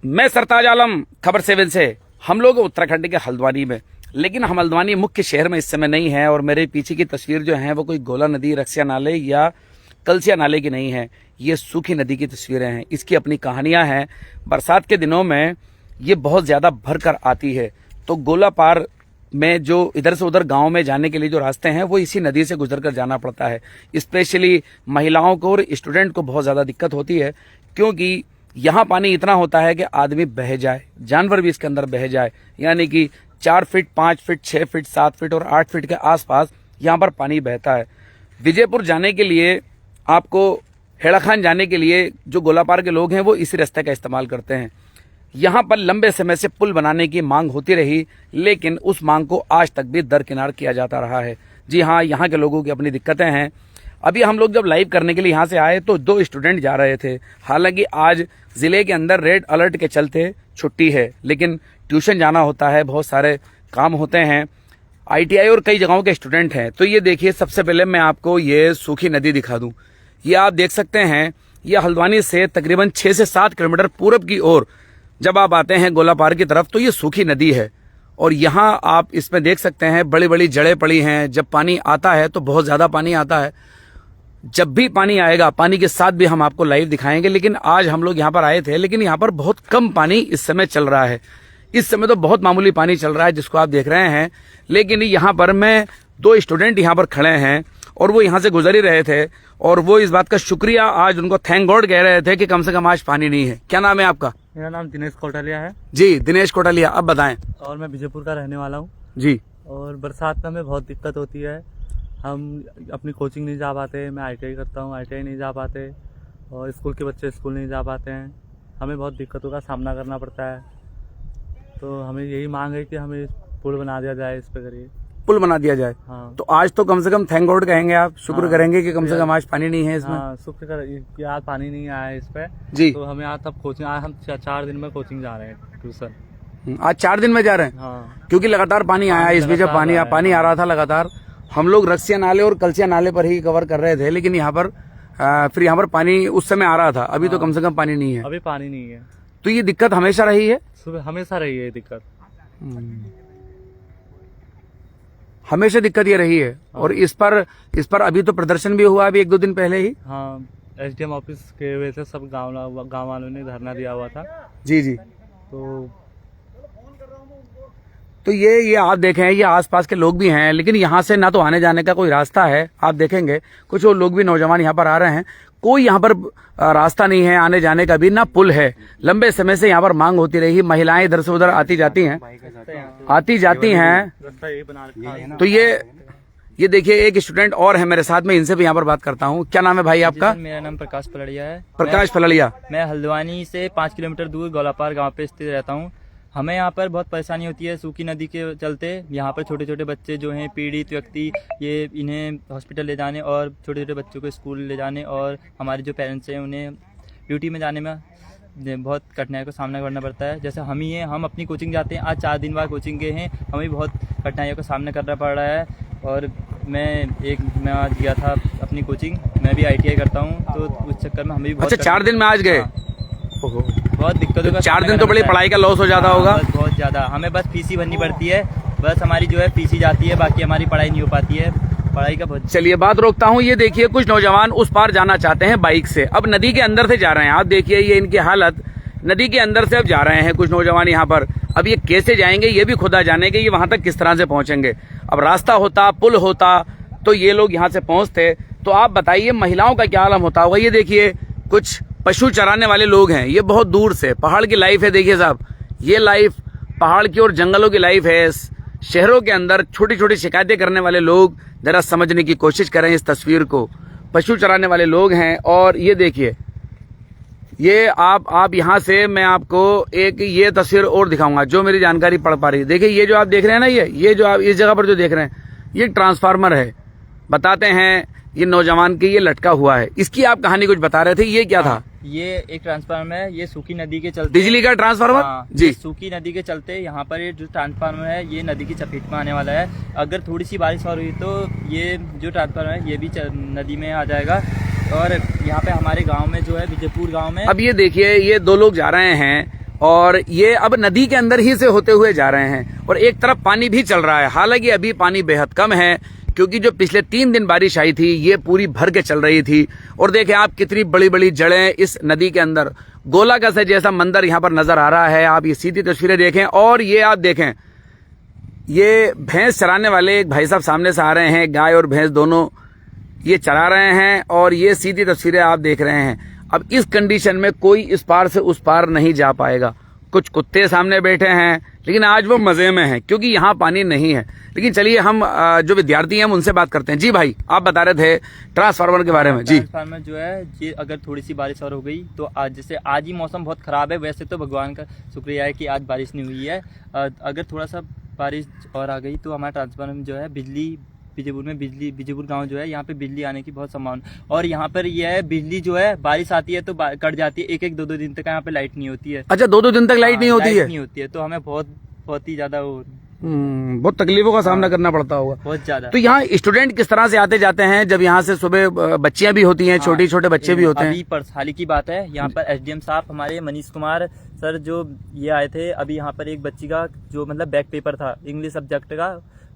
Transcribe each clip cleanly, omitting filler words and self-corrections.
मैं सरताज आलम, खबर 7 से। हम लोग उत्तराखंड के हल्द्वानी में, लेकिन हम हल्द्वानी मुख्य शहर में इस समय नहीं है और मेरे पीछे की तस्वीर जो है वो कोई गोला नदी, रक्सिया नाले या कलसिया नाले की नहीं है। ये सूखी नदी की तस्वीरें हैं। इसकी अपनी कहानियां हैं। बरसात के दिनों में ये बहुत ज्यादा भरकर आती है, तो गोला पार में जो इधर से उधर गांव में जाने के लिए जो रास्ते हैं वो इसी नदी से गुजरकर जाना पड़ता है। स्पेशली महिलाओं को और स्टूडेंट को बहुत ज्यादा दिक्कत होती है, क्योंकि यहाँ पानी इतना होता है कि आदमी बह जाए, जानवर भी इसके अंदर बह जाए। यानी कि 4 फीट, 5 फीट, 6 फीट, 7 फीट और 8 फीट के आसपास यहाँ पर पानी बहता है। विजयपुर जाने के लिए, आपको हेड़ाखान जाने के लिए जो गोलापार के लोग हैं वो इसी रास्ते का इस्तेमाल करते हैं। यहाँ पर लंबे समय से पुल बनाने की मांग होती रही, लेकिन उस मांग को आज तक भी दरकिनार किया जाता रहा है। जी हाँ, यहाँ के लोगों की अपनी दिक्कतें हैं। अभी हम लोग जब लाइव करने के लिए यहाँ से आए तो 2 स्टूडेंट जा रहे थे। हालांकि आज जिले के अंदर रेड अलर्ट के चलते छुट्टी है, लेकिन ट्यूशन जाना होता है, बहुत सारे काम होते हैं। ITI और कई जगहों के स्टूडेंट हैं। तो ये देखिए, सबसे पहले मैं आपको ये सूखी नदी दिखा दूं। ये आप देख सकते हैं, ये हल्द्वानी से तकरीबन 6 से 7 किलोमीटर पूरब की ओर जब आप आते हैं गोलापार की तरफ तो ये सूखी नदी है। और यहाँ आप इसमें देख सकते हैं बड़ी बड़ी जड़ें पड़ी हैं। जब पानी आता है तो बहुत ज्यादा पानी आता है। जब भी पानी आएगा, पानी के साथ भी हम आपको लाइव दिखाएंगे। लेकिन आज हम लोग यहाँ पर आए थे, लेकिन यहाँ पर बहुत कम पानी इस समय चल रहा है। इस समय तो बहुत मामूली पानी चल रहा है जिसको आप देख रहे हैं। लेकिन यहाँ पर मैं 2 स्टूडेंट यहाँ पर खड़े हैं और वो यहाँ से गुजर ही रहे थे, और वो इस बात का शुक्रिया, आज उनको थैंक गॉड कह रहे थे कि कम से कम आज पानी नहीं है। क्या नाम है आपका? मेरा नाम दिनेश कोटालिया है। जी, दिनेश कोटालिया, अब बताएं। और मैं विजयपुर का रहने वाला हूँ जी। और बरसात में हमें बहुत दिक्कत होती है। हम अपनी कोचिंग नहीं जा पाते। मैं ITI करता हूँ, ITI नहीं जा पाते, और स्कूल के बच्चे स्कूल नहीं जा पाते हैं। हमें बहुत दिक्कतों का सामना करना पड़ता है। तो हमें यही मांग है कि हमें पुल बना दिया जाए, इस पे करिए, पुल बना दिया जाए। हाँ। तो आज तो कम से कम थैंक गॉड कहेंगे आप, शुक्र हाँ, करेंगे कि कम से कम आज पानी नहीं है इसमें। हाँ, शुक्र कर कि आज पानी नहीं आया है इस पे। जी। तो हमें आज तब कोचिंग, आज हम 4 दिन में कोचिंग जा रहे हैं ट्यूशन। आज 4 दिन में जा रहे हैं। हाँ, क्योंकि लगातार पानी आया है। इस बीच जब पानी आ रहा था लगातार, हम लोग रक्सिया नाले और कलसिया नाले पर ही कवर कर रहे थे। लेकिन यहाँ पर फिर यहाँ पर पानी उस समय आ रहा था। अभी तो कम से कम पानी नहीं है। अभी पानी नहीं है। तो ये दिक्कत हमेशा रही है। सुबह हमेशा रही है दिक्कत। हमेशा दिक्कत ये रही है। और इस पर अभी तो प्रदर्शन भी हुआ, अभी 1-2 दिन पहले ही। हाँ, SDM ऑफिस के वजह से सब गांव वालों ने धरना दिया हुआ था। जी जी। तो ये आप देखें, ये आसपास के लोग भी हैं, लेकिन यहाँ से ना तो आने जाने का कोई रास्ता है। आप देखेंगे कुछ और लोग भी, नौजवान यहाँ पर आ रहे हैं, कोई यहाँ पर रास्ता नहीं है आने जाने का भी, ना पुल है। लंबे समय से यहाँ पर मांग होती रही। महिलाएं इधर से उधर आती जाती हैं। तो ये देखिए, एक स्टूडेंट और है मेरे साथ में, इनसे भी यहाँ पर बात करता हूँ। क्या नाम है भाई आपका? मेरा नाम प्रकाश फलड़िया है। प्रकाश फलड़िया। मैं हल्द्वानी से 5 किलोमीटर दूर गोलापार गांव पे स्थित रहता हूँ। हमें यहाँ पर बहुत परेशानी होती है सूखी नदी के चलते। यहाँ पर छोटे छोटे बच्चे जो हैं, पीड़ित व्यक्ति, ये इन्हें हॉस्पिटल ले जाने और छोटे छोटे बच्चों को स्कूल ले जाने, और हमारे जो पेरेंट्स हैं उन्हें ड्यूटी में जाने में बहुत कठिनाइयों का सामना करना पड़ता है। जैसे हम ही हैं, हम अपनी कोचिंग जाते हैं, आज 4 दिन बाद कोचिंग गए हैं, हमें बहुत कठिनाइयों का सामना करना पड़ रहा है। और मैं आज गया था अपनी कोचिंग, मैं भी ITI करता हूँ, तो उस चक्कर में हमें भी बहुत। अच्छा, 4 दिन में आज गए? बहुत दिक्कतों का 4 दिन तो बड़ी पढ़ाई का लॉस हो जाता होगा। बहुत ज्यादा। हमें बस फीस ही भरनी पड़ती है, बस हमारी जो है फीस ही जाती है, बाकी हमारी पढ़ाई नहीं हो पाती है। पढ़ाई का बहुत। चलिए, बात रोकता हूँ। ये देखिए, कुछ नौजवान उस पार जाना चाहते हैं बाइक से, अब नदी के अंदर से जा रहे हैं। आप देखिए ये इनकी हालत, नदी के अंदर से अब जा रहे हैं कुछ नौजवान यहाँ पर। अब ये कैसे जाएंगे ये भी खुदा जाने के, ये वहां तक किस तरह से पहुंचेंगे। अब रास्ता होता, पुल होता तो ये लोग यहाँ से पहुंचते। तो आप बताइए महिलाओं का क्या आलम होता होगा। ये देखिए, कुछ पशु चराने वाले लोग हैं, ये बहुत दूर से। पहाड़ की लाइफ है, देखिए साहब, ये लाइफ पहाड़ की और जंगलों की लाइफ है। शहरों के अंदर छोटी छोटी शिकायतें करने वाले लोग जरा समझने की कोशिश करें इस तस्वीर को। पशु चराने वाले लोग हैं। और ये देखिए, ये आप यहाँ से मैं आपको एक ये तस्वीर और दिखाऊंगा जो मेरी जानकारी पड़ पा रही है। देखिए, ये जो आप देख रहे हैं ना, ये जो आप इस जगह पर जो देख रहे हैं, ये ट्रांसफार्मर है। बताते हैं, ये नौजवान के ये लटका हुआ है। इसकी आप कहानी कुछ बता रहे थे, ये क्या था? ये एक ट्रांसफार्मर है, ये सूखी नदी के चलते। बिजली का ट्रांसफार्मर? हाँ, जी। सूखी नदी के चलते यहाँ पर ये जो ट्रांसफार्मर है ये नदी की चपेट में आने वाला है। अगर थोड़ी सी बारिश और हुई तो ये जो ट्रांसफार्मर है ये भी नदी में आ जाएगा। और यहाँ पे हमारे गांव में जो है, विजयपुर गांव में। अब ये देखिए, ये 2 लोग जा रहे हैं और ये अब नदी के अंदर ही से होते हुए जा रहे हैं और एक तरफ पानी भी चल रहा है। हालांकि अभी पानी बेहद कम है क्योंकि जो पिछले 3 दिन बारिश आई थी ये पूरी भर के चल रही थी। और देखें आप कितनी बड़ी बड़ी जड़ें इस नदी के अंदर, गोलागस जैसा मंदिर यहाँ पर नजर आ रहा है। आप ये सीधी तस्वीरें देखें और ये आप देखें, ये भैंस चराने वाले एक भाई साहब सामने से आ रहे हैं, गाय और भैंस दोनों ये चरा रहे हैं और ये सीधी तस्वीरें आप देख रहे हैं। अब इस कंडीशन में कोई इस पार से उस पार नहीं जा पाएगा। कुछ कुत्ते सामने बैठे हैं लेकिन आज वो मजे में हैं क्योंकि यहाँ पानी नहीं है। लेकिन चलिए हम जो विद्यार्थी हैं उनसे बात करते हैं। जी भाई, आप बता रहे थे ट्रांसफार्मर के बारे में। जी, ट्रांसफार्मर जो है ये अगर थोड़ी सी बारिश और हो गई तो आज, जैसे आज ही मौसम बहुत खराब है, वैसे तो भगवान का शुक्रिया है कि आज बारिश नहीं हुई है। अगर थोड़ा सा बारिश और आ गई तो हमारा ट्रांसफार्मर जो है बिजली, बीजेपुर गांव जो है यहाँ पे बिजली आने की बहुत संभावना। और यहाँ पर यह है बिजली जो है बारिश आती है तो कट जाती है, 1-2 दिन तक यहाँ पे लाइट नहीं होती है। अच्छा, 2 दिन तक लाइट नहीं होती है? नहीं होती है तो हमें बहुत ही ज्यादा बहुत तकलीफों का सामना करना पड़ता होगा, बहुत ज्यादा। तो यहाँ स्टूडेंट किस तरह से आते जाते हैं जब यहाँ से सुबह बच्चियां भी होती हैं, छोटे बच्चे भी होते हैं? अभी हाल की बात है, यहाँ पर एसडीएम साहब हमारे मनीष कुमार सर जो ये आए थे, अभी यहाँ पर एक बच्ची का जो मतलब बैक पेपर था इंग्लिश सब्जेक्ट का,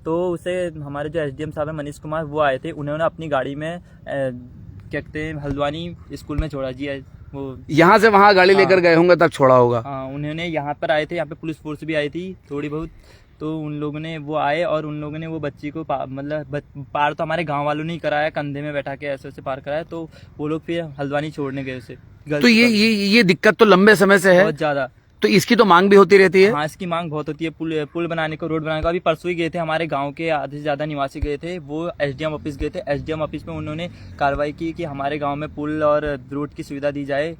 तो उसे हमारे जो एसडीएम साहब है मनीष कुमार वो आए थे, उन्होंने अपनी गाड़ी में क्या कहते हैं हल्द्वानी स्कूल में छोड़ा जी। वो यहाँ से वहाँ गाड़ी लेकर गए होंगे तब छोड़ा होगा। हाँ, उन्होंने यहाँ पर आए थे, यहाँ पे पुलिस फोर्स भी आई थी थोड़ी बहुत, तो उन लोगों ने वो आए और उन लोगों ने वो बच्ची को मतलब पार तो हमारे गांव वालों ने ही कराया, कंधे में बैठा के ऐसे ऐसे पार कराया, तो वो लोग फिर हल्द्वानी छोड़ने गए उसे। तो ये दिक्कत तो लंबे समय से है, बहुत ज्यादा। तो इसकी तो मांग भी होती रहती है? हाँ, इसकी मांग बहुत होती है। पुल बनाने को, रोड बनाने को। अभी परसों ही गए थे, हमारे गांव के आधे से ज्यादा निवासी गए थे, वो एसडीएम ऑफिस गए थे। एसडीएम ऑफिस में उन्होंने कार्रवाई की कि हमारे गांव में पुल और रोड की सुविधा दी जाए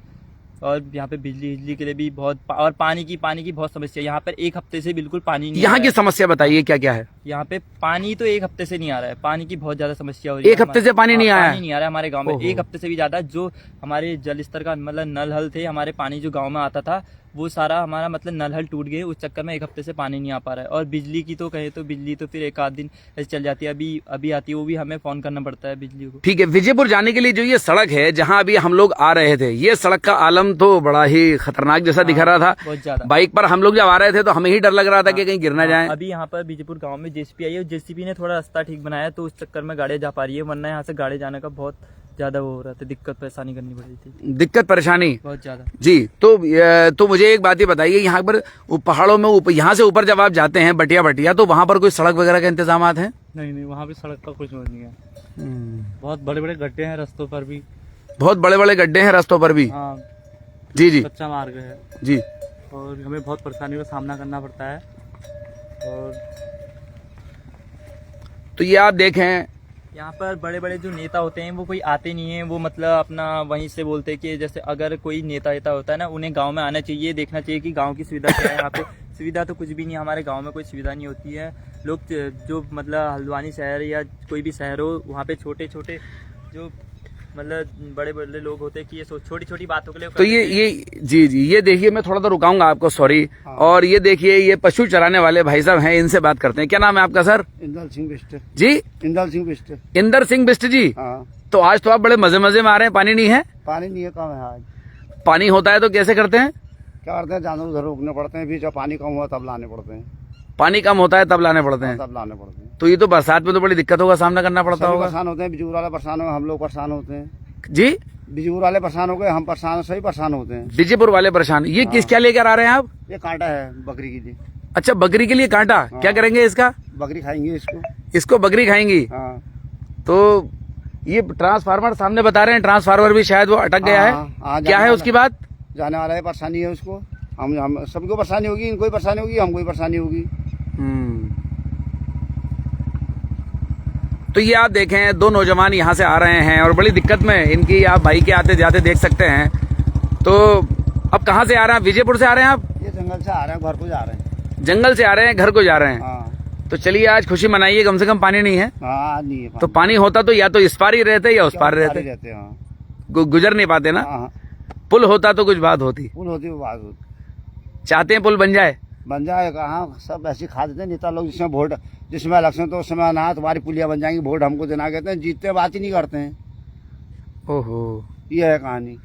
और यहाँ पे बिजली के लिए भी बहुत, और पानी की बहुत समस्या। यहाँ पर 1 हफ्ते से बिल्कुल पानी नहीं। यहाँ की समस्या बताइए क्या क्या है? यहाँ पे पानी तो 1 हफ्ते से नहीं आ रहा है, पानी की बहुत ज्यादा समस्या हो रही है। 1 हफ्ते से पानी नहीं आया? पानी नहीं आ रहा है हमारे गाँव में 1 हफ्ते से भी ज्यादा। जो हमारे जल स्तर का मतलब नल हल थे, हमारे पानी जो गाँव में आता था वो सारा हमारा मतलब नल हल टूट गए, उस चक्कर में 1 हफ्ते से पानी नहीं आ पा रहा है। और बिजली की तो कहे तो बिजली तो फिर 1 आध दिन ऐसे चल जाती है, अभी आती है, वो भी हमें फोन करना पड़ता है बिजली को। ठीक है, विजयपुर जाने के लिए जो ये सड़क है जहाँ अभी हम लोग आ रहे थे, ये सड़क का आलम तो बड़ा ही खतरनाक जैसा दिख रहा था। बहुत ज्यादा। बाइक पर हम लोग जब आ रहे थे तो हमें ही डर लग रहा था कि कहीं गिर ना जाए। अभी यहाँ पर बीजेपुर गाँव में जेसीपी आई है, जेसीपी ने थोड़ा रास्ता ठीक बनाया तो उस चक्कर में गाड़ी जा पा रही है, वरना यहाँ से गाड़ी जाने का बहुत ज्यादा वो हो रहा था, दिक्कत परेशानी करनी पड़ रही थी। दिक्कत परेशानी बहुत ज्यादा जी। तो मुझे एक बात ही बताइए, यहाँ पर पहाड़ों में यहाँ से ऊपर जब आप जाते हैं बटिया तो वहाँ पर कोई सड़क वगैरह के इंतजाम हैं? नहीं, वहाँ पे सड़क का कुछ नहीं है। बहुत बड़े बड़े गड्ढे हैं रास्तों पर भी, बहुत बड़े बड़े गड्ढे हैं रास्तों पर भी। हाँ जी, कच्चा मार्ग है जी, और हमें बहुत परेशानियों का सामना करना पड़ता है। और तो ये आप देखें, यहाँ पर बड़े बड़े जो नेता होते हैं वो कोई आते नहीं है, वो मतलब अपना वहीं से बोलते हैं कि जैसे अगर कोई नेता होता है ना, उन्हें गांव में आना चाहिए, देखना चाहिए कि गांव की सुविधा क्या है। यहाँ पे सुविधा तो कुछ भी नहीं, हमारे गांव में कोई सुविधा नहीं होती है। लोग जो मतलब हल्द्वानी शहर या कोई भी शहर हो, वहाँ पे छोटे छोटे जो मतलब बड़े बड़े लोग होते हैं कि ये छोटी छोटी बातों के लिए तो जी, ये देखिए, मैं थोड़ा सा रुकाऊंगा आपको, सॉरी। और ये देखिए, ये पशु चराने वाले भाई साहब हैं, इनसे बात करते हैं। क्या नाम है आपका सर? इंदर सिंह बिष्ट जी, इंदर सिंह बिष्ट जी। हाँ। तो आज तो आप बड़े मजे में आ रहे हैं, पानी नहीं है? पानी नहीं है, कम है आज। पानी होता है तो कैसे करते हैं? क्या करते हैं, जानवर उधर रोकने पड़ते हैं, भी जब पानी कम हुआ तब लाने पड़ते हैं। पानी कम होता है तब लाने पड़ते हैं? तब लाने पड़ते हैं। तो ये तो बरसात में तो बड़ी दिक्कतों का सामना करना पड़ता होगा। परेशान होते हैं, बिजूर वाले परेशान हो, हम लोग परेशान होते हैं जी। बिजूर वाले परेशान हो गए, हम परेशान, सही परेशान होते हैं। विजयपुर वाले परेशान। ये किस क्या लेकर आ रहे हैं आप? ये कांटा है बकरी के लिए। अच्छा, बकरी के लिए कांटा। क्या करेंगे इसका? बकरी खाएंगे इसको बकरी खाएंगी। हाँ। तो ये ट्रांसफार्मर सामने बता रहे हैं, ट्रांसफार्मर भी शायद वो अटक गया है। क्या है उसकी बात? जाने वाला है, परेशानी है उसको। हम सबको परेशानी होगी, इनको परेशानी होगी, हमको परेशानी होगी। तो ये आप देखें, 2 नौजवान यहाँ से आ रहे हैं और बड़ी दिक्कत में इनकी आप भाई के आते जाते देख सकते हैं। तो अब कहाँ से आ रहे हैं? विजयपुर से आ रहे हैं आप? ये जंगल से आ रहे हैं, घर को जा रहे हैं। जंगल से आ रहे हैं, घर को जा रहे हैं। हाँ। तो चलिए आज खुशी मनाइए, कम से कम पानी नहीं है। हाँ, नहीं है। तो पानी होता तो या तो इस पार ही रहते या उस पार रहते, गुजर नहीं पाते ना। पुल होता तो कुछ बात होती, पुल होती वो बात होती। चाहते हैं पुल बन जाए? बन जाए कहाँ, सब ऐसे खा देते हैं नेता लोग, जिसमें वोट, जिसमें इलेक्शन तो उस समय ना तुम्हारी पुलिया बन जाएंगी, वोट हमको देना कहते हैं, जीतते बात ही नहीं करते हैं। ओहो, ये है कहानी।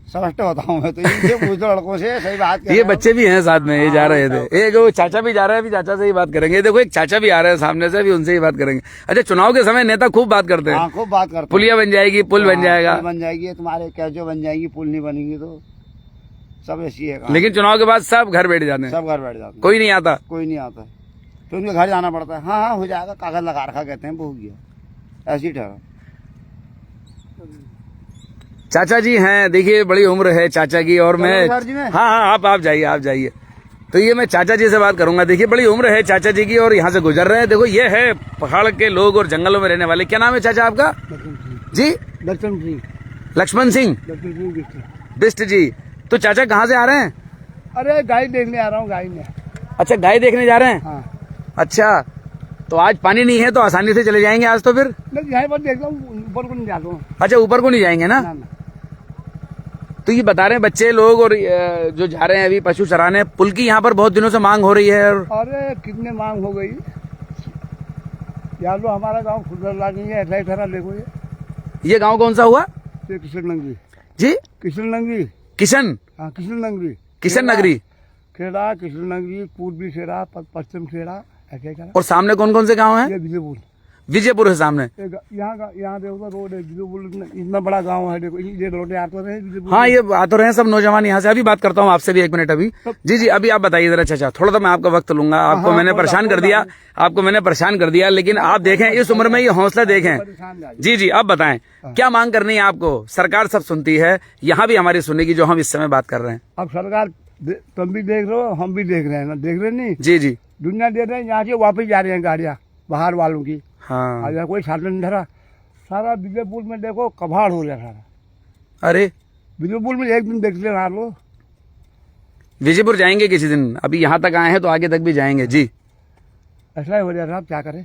समझते होता हूँ मैं तो, इनसे पूछ लो लड़कों से, सही बात कह रहे ये हो। बच्चे भी हैं साथ में, ये जा रहे थे, एक वो चाचा भी जा रहा है, अभी चाचा से ही बात करेंगे। देखो एक चाचा भी आ रहे हैं सामने से, अभी उनसे ही बात करेंगे। अच्छा, चुनाव के समय नेता खूब बात करते हैं, हाँ, खूब बात करते हैं। पुलिया बन जाएगी, पुल बन जाएगा, पुल बन जाएगी, तुम्हारे कैचो बन जाएंगी, पुल नहीं बनेंगी तो सब ऐसी है। लेकिन चुनाव के बाद सब घर बैठ जाते हैं, सब घर बैठ जाते हैं, कोई नहीं आता। कोई नहीं आता, तो उनके घर जाना पड़ता है। हाँ हाँ हो जाएगा, कागज लगा रखा, कहते हैं वो हो गया, ऐसी ठहरा। चाचा जी हैं, देखिए बड़ी उम्र है चाचा की, और मैं, सर जी में? हाँ हाँ आप जाइए। तो ये मैं चाचा जी से बात करूंगा। देखिए बड़ी उम्र है चाचा जी की और यहाँ से गुजर रहे हैं। देखो ये है पहाड़ के लोग और जंगलों में रहने वाले। क्या नाम है चाचा आपका? जी, लक्ष्मण सिंह बिष्ट जी। तो चाचा कहाँ से आ रहे हैं? अरे गाय देखने आ रहा हूँ, गाय में। अच्छा, गाय देखने जा रहे हैं। हाँ, अच्छा, तो आज पानी नहीं है तो आसानी से चले जाएंगे आज तो फिर? यहाँ पर देख रहा हूँ, ऊपर को नहीं जाता हूँ। अच्छा, ऊपर को नहीं जाएंगे ना? तो ये बता रहे हैं बच्चे लोग और जो जा रहे हैं अभी पशु चराने, पुल की यहाँ पर बहुत दिनों से मांग हो रही है। और अरे कितने मांग हो गई यार, लो हमारा गांव खुदला नहीं है, ऐसा ही ठहरा। देखो ये गांव कौन सा हुआ? ये किशन नगरी जी, किशन नगरी। किशन, हाँ, किशन नगरी, किशन नगरी। खेड़ा, किशन नगरी, पूर्वी खेड़ा, पश्चिम खेड़ा, ऐसे ही करा। और सामने कौन कौन से गांव हैं? ये विजयपुर, विजयपुर है सामने। यहाँ देखो रोड है, विजयपुर इतना बड़ा गांव है। देखो ये रोड आते रहे विजयपुर। हाँ, ये आ तो रहे हैं सब नौजवान यहाँ से। अभी बात करता हूँ आपसे भी, एक मिनट अभी। जी, अभी आप बताइए जरा चाचा, थोड़ा तो मैं आपका वक्त लूंगा। आपको मैंने परेशान कर दिया, लेकिन आप देखें इस उम्र में ये हौसला देखें। जी, अब बताएं क्या मांग करनी है आपको? सरकार सब सुनती है, यहाँ भी हमारी सुनेगी जो हम इस समय बात कर रहे हैं। अब सरकार तुम भी देख रहे हो, हम भी देख रहे हैं ना, देख रहे नहीं? जी, दुनिया देख रहे हैं, यहाँ से वापस जा रही है गाड़ियाँ बाहर वालों की। हाँ, अगर कोई साधन नहीं धरा, सारा विजयपुर में देखो कबाड़ हो गया सारा। अरे विजयपुर में एक दिन देख लेना लो। विजयपुर जाएंगे किसी दिन, अभी यहाँ तक आए हैं तो आगे तक भी जाएंगे। जी, ऐसा ही हो रहा था, क्या करें?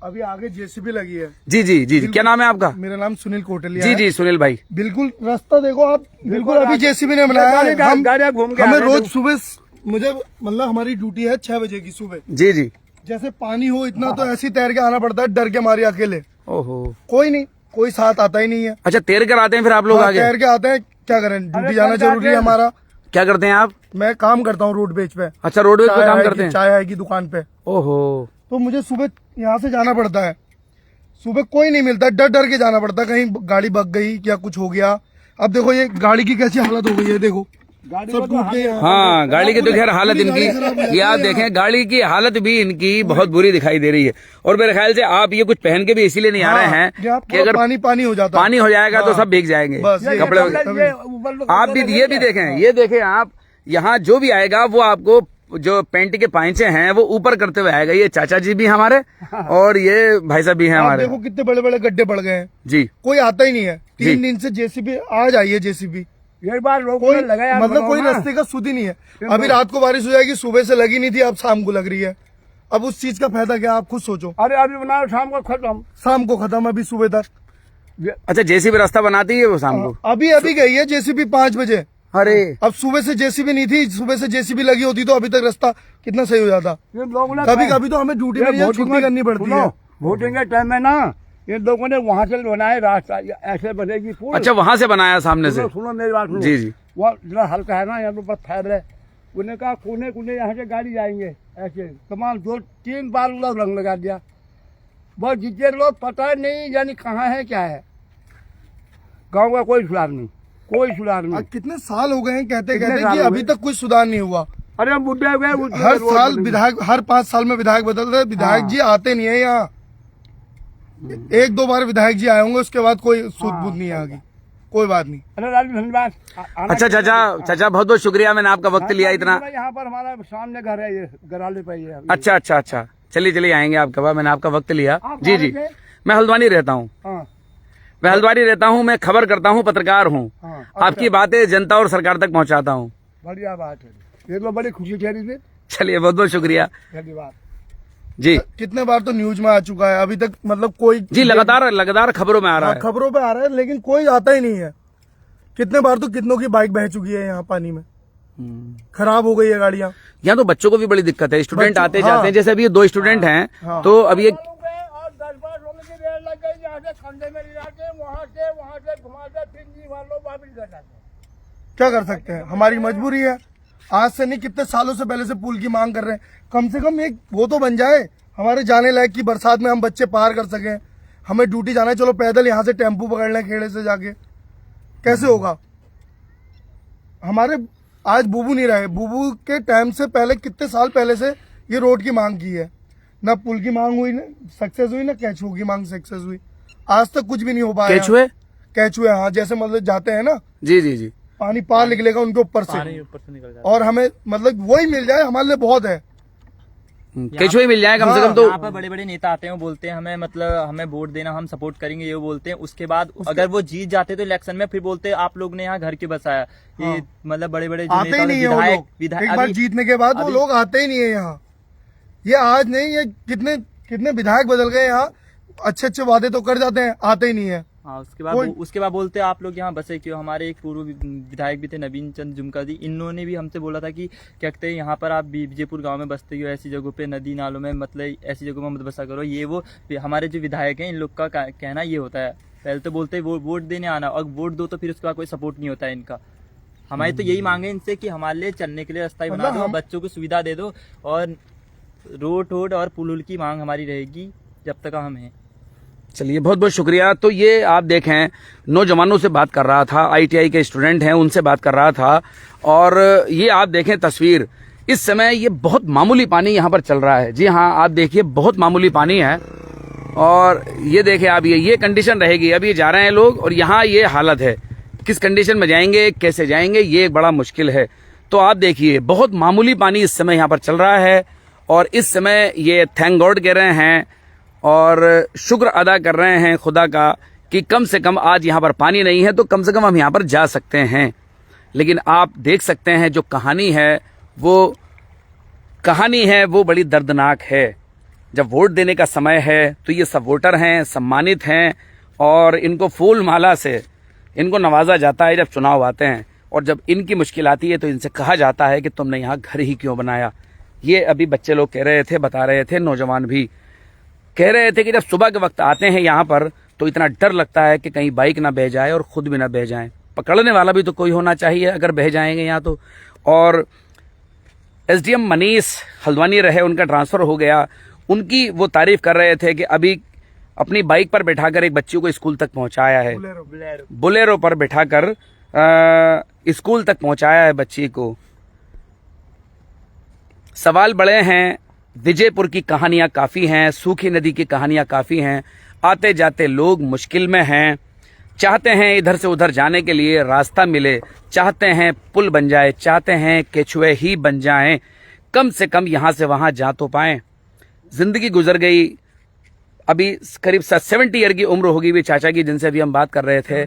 अभी आगे जेसीबी लगी है। जी, क्या नाम है आपका? मेरा नाम सुनील कोटलिया जी, सुनील भाई। बिल्कुल रास्ता देखो आप, बिल्कुल अभी जेसीबी ने बनाया है। गाड़ियाँ घूम के हमें आ रहे रोज थे। सुबह मुझे मतलब हमारी ड्यूटी है 6 बजे की सुबह। जी, जैसे पानी हो इतना तो ऐसे ही तैर के आना पड़ता है, डर के मारे अकेले। ओहो, कोई नहीं, कोई साथ आता ही नहीं है। अच्छा, तैर कर आते हैं फिर आप लोग हाँ, आगे? तैर के आते हैं, क्या करें, ड्यूटी जाना जरूरी है हमारा। क्या करते हैं आप? मैं काम करता हूँ रोड बेच पे। अच्छा, रोडवेज पे काम करते हैं। चाय आएगी दुकान पे, ओहो, तो मुझे सुबह यहाँ से जाना पड़ता है। सुबह कोई नहीं मिलता, डर डर के जाना पड़ता, कहीं गाड़ी बग गई या कुछ हो गया। अब देखो ये गाड़ी की कैसी हालत हो गई है, देखो सब टूट गई है। हाँ, गाड़ी की तो खैर हालत पूरी गाड़ी इनकी, खराब हो ये आप जाती है। देखें गाड़ी की हालत भी इनकी बहुत बुरी दिखाई दे रही है। और मेरे ख्याल से आप ये कुछ पहन के भी इसीलिए नहीं आ रहे ये हैं आप कि अगर पानी पानी हो जाता है। पानी हो जाएगा तो सब भीग जाएंगे बस ये कपड़े। आप भी ये भी देखें, ये देखें आप, यहाँ जो भी आएगा वो आपको जो पैंट के पाइंचे हैं वो ऊपर करते हुए आएगा। ये चाचा जी भी हमारे और ये भाई साहब भी हैं आप हमारे। देखो कितने बड़े बड़े गड्ढे पड़ गए हैं, जी, कोई आता ही नहीं है। जी। 3 दिन से जेसीबी आ जाइए, जेसीबी ये बार लोगों कोई ने लगाया, मतलब कोई रास्ते का सुध ही नहीं है। अभी रात को बारिश हो जाएगी, सुबह से लगी नहीं थी, अब शाम को लग रही है। अब उस चीज का फायदा क्या, आप खुद सोचो। अरे अभी बनाओ, शाम को खत्म। शाम को खत्म, अभी सुबह तक। अच्छा, जेसीबी रास्ता बनाती है वो शाम को? अभी गई है जेसीबी 5 बजे। अरे, अब सुबह से जेसीबी नहीं थी, सुबह से जेसीबी लगी होती तो अभी तक रास्ता कितना सही हो जाता। ये लोगों ने कभी कभी तो हमें ड्यूटी में ये छुट्टी करनी पड़ती है। वोटिंग के टाइम में ना ये लोगों ने वहाँ से बनाए रास्ता, ऐसे बनेगी पुल। अच्छा, वहां से बनाया सामने से? सुनो मेरी बात सुनो। जी, वो जरा हल्का है ना, यहाँ पे पत्थर है। उन्हें कहा कोने कोने यहाँ से गाड़ी जाएंगे, ऐसे तमाम 2-3 बार लोग रंग लगा दिया। बस जितने लोग पता नहीं यानी कहाँ है क्या है। गाँव का कोई सुधार नहीं, कोई सुधार नहीं। आज कितने साल हो गए हैं कहते कितने कहते साल कि हो अभी गए? तक कोई सुधार नहीं हुआ। अरे हम बुढ़े गए, हर साल विधायक, हर 5 साल में विधायक बदल रहे, विधायक जी आते नहीं है यहाँ। 1-2 बार विधायक जी आए होंगे, उसके बाद कोई सूझ बूझ नहीं आगी। कोई बात नहीं। अरे राजू धन्यवाद। अच्छा चाचा बहुत बहुत शुक्रिया, मैंने आपका वक्त लिया इतना। यहाँ पर हमारा सामने घर है, ये गराले पे ये। अच्छा, चलिए आएंगे आपके पास, मैंने आपका वक्त लिया। आप जी, कहाँ से? मैं हल्द्वानी रहता हूँ। हाँ, मैं हल्द्वानी रहता हूँ, मैं खबर करता हूँ, पत्रकार हूँ। हाँ, आपकी बातें जनता और सरकार तक पहुँचाता हूँ। बढ़िया बात है, ये तो बड़ी खुशी ठहरी थी। चलिए, बहुत बहुत शुक्रिया धन्यवाद। जी। कितने बार तो न्यूज में आ चुका है, अभी तक मतलब कोई जी, लगातार खबरों में आ रहा है। खबरों पे आ रहा है, लेकिन कोई आता ही नहीं है। कितने बार तो कितनों की बाइक बह चुकी है यहाँ पानी में, खराब हो गई है गाड़ियाँ। यहाँ तो बच्चों को भी बड़ी दिक्कत है, स्टूडेंट बच्चों- आते हाँ। जाते हैं। जैसे अभी ये 2 स्टूडेंट हैं, हाँ। तो अभी ये और 10-12 लोगों की देर लग गई यहाँ से के कंधे में ले जाते हैं, वहाँ से घुमाते, फिर नहीं वालों वापस घर जाते हैं। क्या कर सकते हैं, हमारी मजबूरी है। आज से नहीं, कितने सालों से पहले से पुल की मांग कर रहे हैं। कम से कम एक वो तो बन जाए हमारे जाने लायक की, बरसात में हम बच्चे पार कर सकें। हमें ड्यूटी जाना है, चलो पैदल यहाँ से टेम्पू पकड़ लें खेड़े से जाके, कैसे होगा। हमारे आज बुबू नहीं रहे, बुबू के टाइम से पहले कितने साल पहले से ये रोड की मांग की है। ना पुल की मांग हुई, ना सक्सेस हुई, ना कैचुए की मांग सक्सेस हुई। आज तक कुछ भी नहीं हो पाया। कैचुए, हाँ, जैसे मतलब जाते हैं ना, जी, पानी पार निकलेगा उनके ऊपर से, ऊपर से निकल जाता और हमें मतलब वही मिल जाए हमारे लिए बहुत है। केचुए मिल जाए कम से कम। तो यहाँ पर बड़े बड़े नेता आते हैं, वो बोलते हैं हमें मतलब हमें वोट देना, हम सपोर्ट करेंगे, ये बोलते हैं। उसके बाद अगर वो जीत जाते तो इलेक्शन में फिर बोलते हैं आप लोग ने यहाँ घर क्यों बसाया। ये मतलब बड़े बड़े आते ही नहीं है वो लोग। एक बार जीतने के बाद वो लोग आते ही नहीं है यहाँ। ये आज नहीं, ये कितने विधायक बदल गए यहाँ, अच्छे अच्छे वादे तो कर जाते हैं, आते ही नहीं है। हाँ, उसके बाद बोलते हैं आप लोग यहाँ बसे क्यों। हमारे एक पूर्व विधायक भी थे नवीन चंद जुमकदी, इन्होंने भी हमसे बोला था कि क्या कहते हैं यहाँ पर आप विजयपुर गांव में बसते हो, ऐसी जगहों पे नदी नालों में, मतलब ऐसी जगहों में मत बसा करो। ये वो हमारे जो विधायक हैं इन लोग का कहना ये होता है। पहले तो बोलते हैं वोट देने आना, और वोट दो तो फिर उसके बाद कोई सपोर्ट नहीं होता है इनका। हमारी तो यही मांगे इनसे कि हमारे लिए चलने के लिए रास्ता ही बना दो, बच्चों को सुविधा दे दो, और रोड और पुल की मांग हमारी रहेगी जब तक हम हैं। चलिए, बहुत बहुत शुक्रिया। तो ये आप देखें, नौजवानों से बात कर रहा था, आईटीआई के स्टूडेंट हैं, उनसे बात कर रहा था। और ये आप देखें तस्वीर, इस समय ये बहुत मामूली पानी यहाँ पर चल रहा है। जी हाँ, आप देखिए, बहुत मामूली पानी है। और ये देखें आप, ये कंडीशन रहेगी। अब ये जा रहे हैं लोग, और यहाँ ये हालत है। किस कंडीशन में जाएंगे, कैसे जाएंगे, ये एक बड़ा मुश्किल है। तो आप देखिए, बहुत मामूली पानी इस समय यहाँ पर चल रहा है। और इस समय ये थैंक गॉड कह रहे हैं और शुक्र अदा कर रहे हैं खुदा का कि कम से कम आज यहाँ पर पानी नहीं है, तो कम से कम हम यहाँ पर जा सकते हैं। लेकिन आप देख सकते हैं जो कहानी है वो बड़ी दर्दनाक है। जब वोट देने का समय है तो ये सब वोटर हैं, सम्मानित हैं, और इनको फूल माला से इनको नवाजा जाता है जब चुनाव आते हैं। और जब इनकी मुश्किल आती है तो इनसे कहा जाता है कि तुमने यहाँ घर ही क्यों बनाया। ये अभी बच्चे लोग कह रहे थे, बता रहे थे, नौजवान भी कह रहे थे कि जब सुबह के वक्त आते हैं यहाँ पर तो इतना डर लगता है कि कहीं बाइक ना बह जाए और खुद भी ना बह जाए। पकड़ने वाला भी तो कोई होना चाहिए अगर बह जाएंगे यहाँ तो। और एसडीएम मनीष हल्द्वानी रहे, उनका ट्रांसफर हो गया। उनकी वो तारीफ कर रहे थे कि अभी अपनी बाइक पर बैठाकर एक बच्ची को स्कूल तक पहुंचाया है, बुलेरो पर बैठाकर स्कूल तक पहुंचाया है बच्ची को। सवाल बड़े हैं। विजयपुर की कहानियां काफी हैं, सूखी नदी की कहानियां काफी हैं। आते जाते लोग मुश्किल में हैं, चाहते हैं इधर से उधर जाने के लिए रास्ता मिले, चाहते हैं पुल बन जाए, चाहते हैं केचुए ही बन जाएं, कम से कम यहां से वहां जा तो पाएं। जिंदगी गुजर गई, अभी करीब 70 ईयर की उम्र होगी भी चाचा की, जिनसे अभी हम बात कर रहे थे,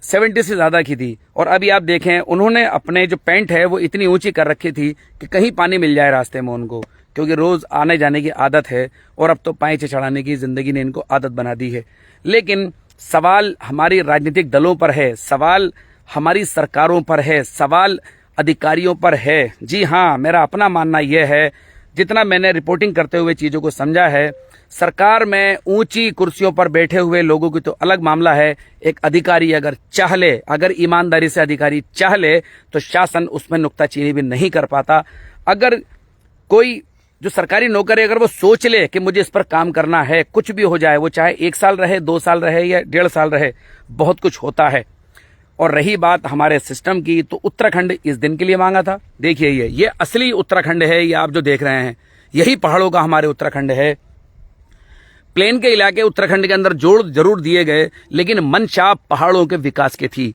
70 से ज्यादा की थी। और अभी आप देखें, उन्होंने अपने जो पैंट है वो इतनी ऊंची कर रखी थी कि कहीं पानी मिल जाए रास्ते में उनको, क्योंकि रोज आने जाने की आदत है और अब तो पैंचे चढ़ाने की जिंदगी ने इनको आदत बना दी है। लेकिन सवाल हमारी राजनीतिक दलों पर है, सवाल हमारी सरकारों पर है, सवाल अधिकारियों पर है। जी हाँ, मेरा अपना मानना यह है, जितना मैंने रिपोर्टिंग करते हुए चीजों को समझा है, सरकार में ऊंची कुर्सियों पर बैठे हुए लोगों की तो अलग मामला है। एक अधिकारी अगर चाह ले, अगर ईमानदारी से अधिकारी चाह ले, तो शासन उसमें नुक्ताचीनी भी नहीं कर पाता। अगर कोई जो सरकारी नौकर है, अगर वो सोच ले कि मुझे इस पर काम करना है, कुछ भी हो जाए, वो चाहे 1 साल रहे, 2 साल रहे या 1.5 साल रहे, बहुत कुछ होता है। और रही बात हमारे सिस्टम की, तो उत्तराखंड इस दिन के लिए मांगा था। देखिए, ये असली उत्तराखंड है, ये आप जो देख रहे हैं, यही पहाड़ों का हमारे उत्तराखंड है। प्लेन के इलाके उत्तराखंड के अंदर जोड़ जरूर दिए गए, लेकिन मंशा पहाड़ों के विकास की थी।